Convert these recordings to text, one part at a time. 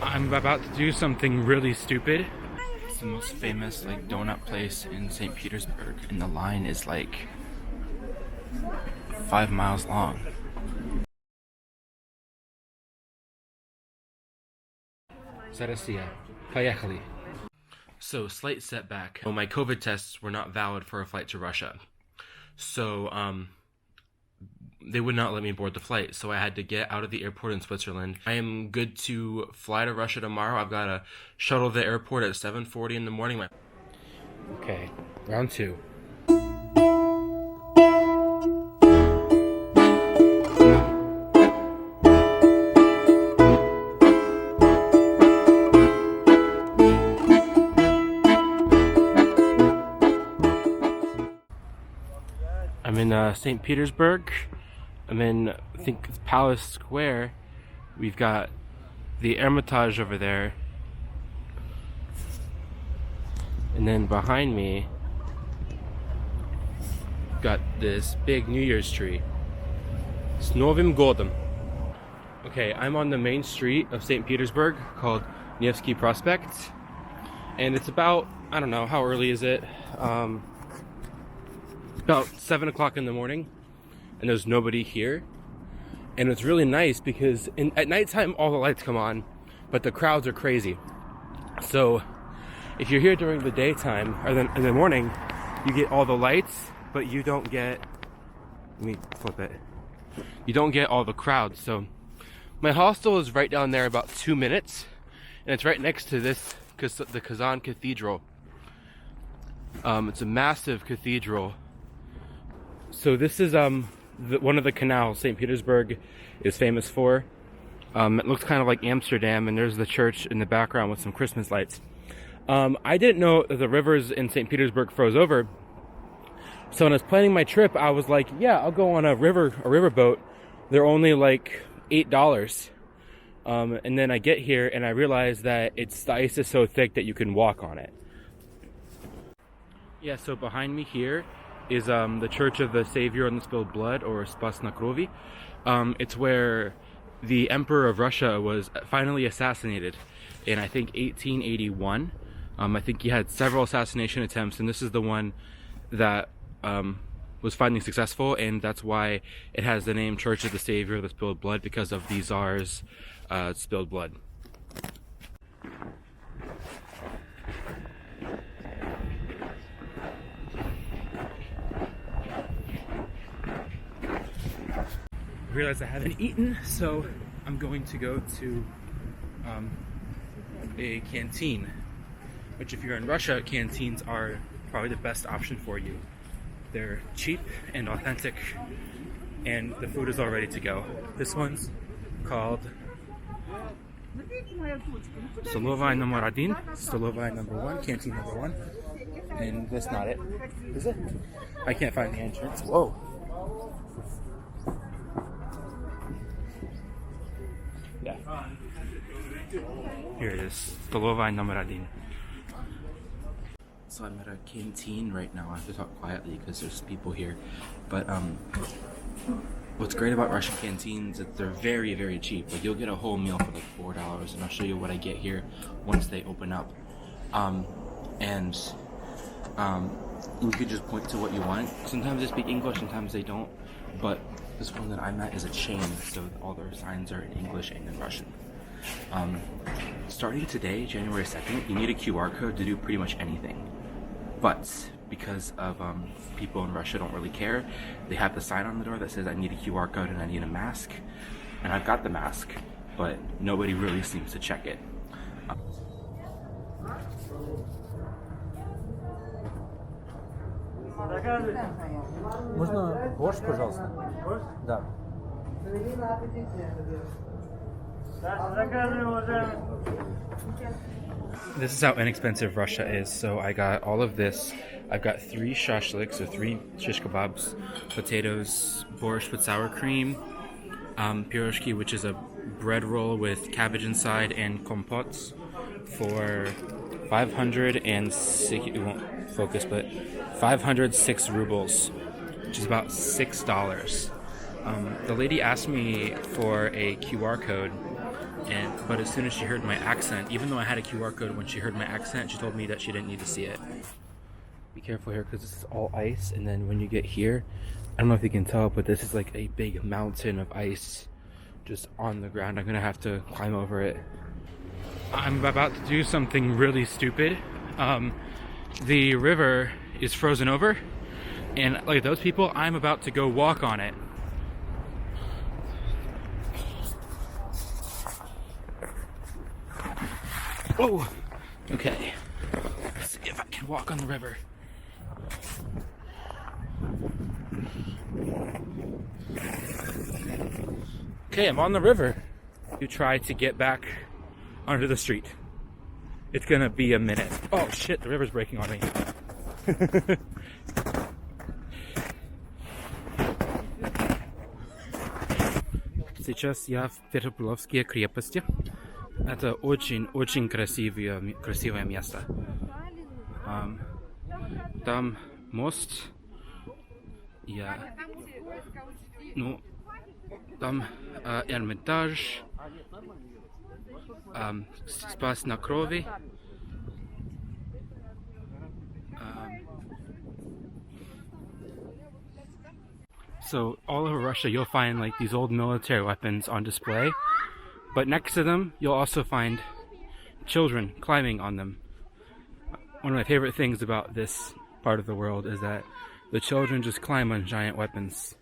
I'm about to do something really stupid. It's the most famous donut place in Saint Petersburg, and the line is 5 miles long. Zarazia. Поехали. So, slight setback. Well, my COVID tests were not valid for a flight to Russia. So, they would not let me board the flight, so I had to get out of the airport in Switzerland. I am good to fly to Russia tomorrow. I've got to shuttle the airport at 7:40 in the morning. Okay, round two. I'm in Saint Petersburg. I'm in, I think it's Palace Square. We've got the Hermitage over there. And then behind me, got this big New Year's tree. S Novim Godom. Okay, I'm on the main street of St. Petersburg called Nevsky Prospect. And it's about, I don't know, how early is it? About 7 o'clock in the morning. And there's nobody here. And it's really nice because at nighttime all the lights come on, but the crowds are crazy. So if you're here during the daytime or in the morning, you get all the lights, but you don't get, let me flip it. You don't get all the crowds. So my hostel is right down there about 2 minutes, and it's right next to the Kazan Cathedral. It's a massive cathedral. So this is one of the canals St. Petersburg is famous for. It looks kind of like Amsterdam, and there's the church in the background with some Christmas lights. I didn't know that the rivers in St. Petersburg froze over. So when I was planning my trip, I was like, yeah, I'll go on a riverboat. They're only like $8. And then I get here and I realize that the ice is so thick that you can walk on it. Yeah, so behind me here is the Church of the Savior and the Spilled Blood, or Spas na Krovi. It's where the Emperor of Russia was finally assassinated in, I think, 1881. I think he had several assassination attempts, and this is the one that was finally successful, and that's why it has the name Church of the Savior of the Spilled Blood, because of the Tsar's spilled blood. I realized I haven't eaten, so I'm going to go to a canteen, which if you're in Russia, canteens are probably the best option for you. They're cheap and authentic, and the food is all ready to go. This one's called Stolovaya number 1, Stolovaya number 1, canteen number 1, and that's not it, is it? I can't find the entrance. Whoa. Yeah. Here it is. Stolovaya number 1. So I'm at a canteen right now. I have to talk quietly because there's people here. But what's great about Russian canteens is that they're very, very cheap. Like, you'll get a whole meal for like $4, and I'll show you what I get here once they open up. You could just point to what you want. Sometimes they speak English, sometimes they don't. But this one that I'm at is a chain, so all their signs are in English and in Russian. Starting today, January 2nd, you need a QR code to do pretty much anything. But because of people in Russia don't really care, they have the sign on the door that says I need a QR code and I need a mask. And I've got the mask, but nobody really seems to check it. Можно борщ, пожалуйста? Да. This is how inexpensive Russia is. So I got all of this. I've got 3 shashliks, or 3 shish kebabs, potatoes, borscht with sour cream, piroshki, which is a bread roll with cabbage inside, and kompots for 506, it won't focus, but 506 rubles, which is about $6. The lady asked me for a QR code But as soon as she heard my accent, even though I had a QR code, when she heard my accent, she told me that she didn't need to see it. Be careful here because this is all ice, and then when you get here, I don't know if you can tell, but this is like a big mountain of ice just on the ground. I'm gonna have to climb over it. I'm about to do something really stupid. The river is frozen over, and like those people, I'm about to go walk on it. Whoa! Okay. Let's see if I can walk on the river. Okay, I'm on the river. You try to get back onto the street. It's gonna be a minute. Oh shit, the river's breaking on me. Сейчас я в Петропавловской крепости. Это очень красивое место. Там мост. Там Эрмитаж. Спас на крови. So all over Russia you'll find like these old military weapons on display, but next to them you'll also find children climbing on them. One of my favorite things about this part of the world is that the children just climb on giant weapons.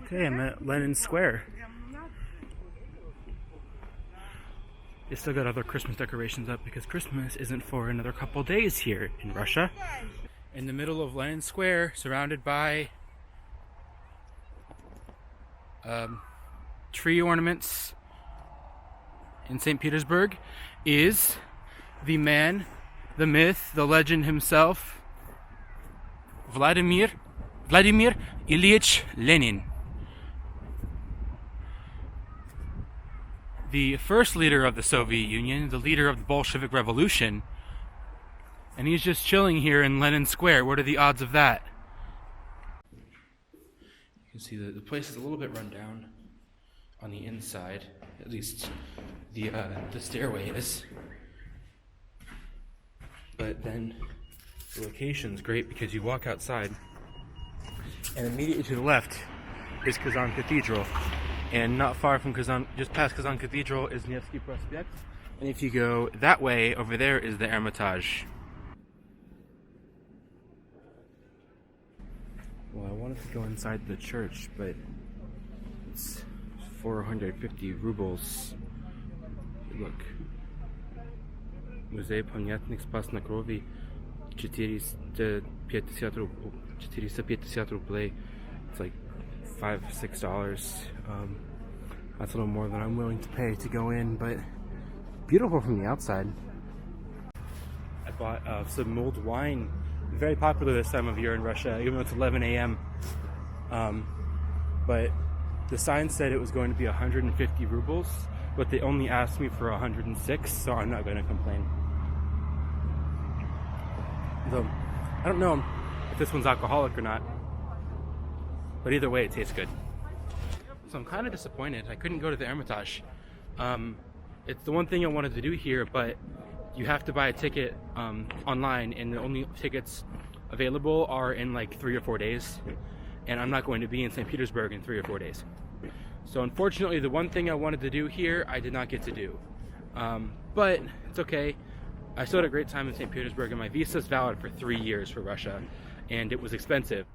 Okay, I'm at Lenin Square. They still got other Christmas decorations up because Christmas isn't for another couple days here in Russia. In the middle of Lenin Square, surrounded by tree ornaments in Saint Petersburg, is the man, the myth, the legend himself, Vladimir Ilyich Lenin. The first leader of the Soviet Union, the leader of the Bolshevik Revolution, and he's just chilling here in Lenin Square. What are the odds of that? You can see the place is a little bit run down on the inside, at least the stairway is. But then the location's great because you walk outside, and immediately to the left is Kazan Cathedral. And not far from Kazan, just past Kazan Cathedral, is Nevsky Prospect. And if you go that way, over there is the Hermitage. Well, I wanted to go inside the church, but it's 450 rubles. Look. Музей памятник Спас на крови 450 рублей. It's like $5-6. That's a little more than I'm willing to pay to go in, but beautiful from the outside. I bought some mulled wine. Very popular this time of year in Russia, even though it's 11 a.m. But the sign said it was going to be 150 rubles, but they only asked me for 106, so I'm not going to complain. Though I don't know if this one's alcoholic or not, but either way, it tastes good. So I'm kind of disappointed. I couldn't go to the Hermitage. It's the one thing I wanted to do here, but you have to buy a ticket online, and the only tickets available are in like 3 or 4 days. And I'm not going to be in St. Petersburg in 3 or 4 days. So unfortunately, the one thing I wanted to do here, I did not get to do. But it's okay. I still had a great time in St. Petersburg, and my visa is valid for 3 years for Russia, and it was expensive.